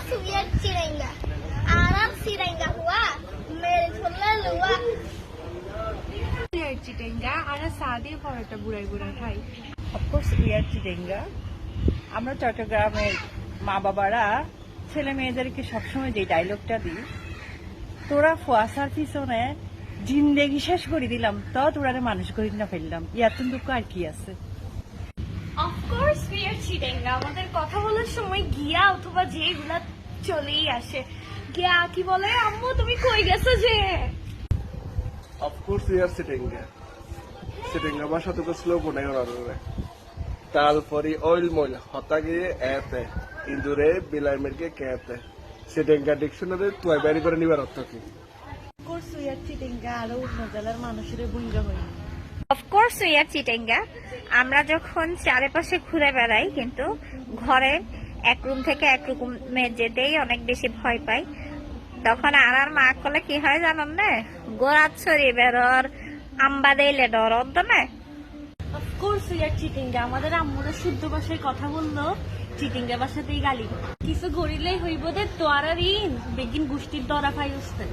सुवियर चिड़ेंगा आराम सिरेंगा हुआ मेरे झोला लुआ চিটেঙ্গা আর সাদে পরোটা বুড়াই বুড়াই খাই। অফকোর্স উই আর চিটেঙ্গা। আমরা চট্টগ্রামের মা বাবারা ছেলে মেয়েদেরকে সবসময় যে ডায়লগটা দিই, তোরা ফুয়াশার পিছনে জিন্দেগি শেষ করে দিলাম তো তোরারে মানুষ করি না ফেললাম, ইয়াতুন দুঃখ আর কি আছে। অফকোর্স উই আর চিটেঙ্গা। আমাদের কথা বলার সময় গিয়া অথবা যেগুলা চলেই আসে। গিয়া কি বলে, আম্মু তুমি কই গেছো যে? Of course we are চিটেঙ্গা। চিটেঙ্গা ভাষা তো স্লো কোনাই ওরারে তারপরে অইল মইল হতা গিয়ে এতে ইন্দুরে বিলাই মেরকে কেতে চিটেঙ্গা ডিকশনারি তুই বাইরে করে নিবার অর্থ কি? অফকোর্স উই আর চিটেঙ্গা। আরো অন্য জেলার মানুষের বুঙ্গা হই। অফকোর্স উই আর চিটেঙ্গা। আমরা যখন চারিপাশে ঘুরে বেড়াই কিন্তু ঘরে এক রুম থেকে এক রুমে যেতেই অনেক বেশি ভয় পাই, তখন আর মা কলে কি হয় জানান না, গোড়াত ছড়িয়ে বেরোর আম্বা দিলে ডর অন্ত না। অফকোর্স উই আর চিটেঙ্গা। আমাদের আম্মুরা শুদ্ধ ভাষায় কথা বললো চিটিঙ্গা ভাষাতেই গালি। কিছু গড়িলেই হইব দে তোয়ারা ঋণ বেগিন গোষ্ঠীর দরা পাই উঠতে।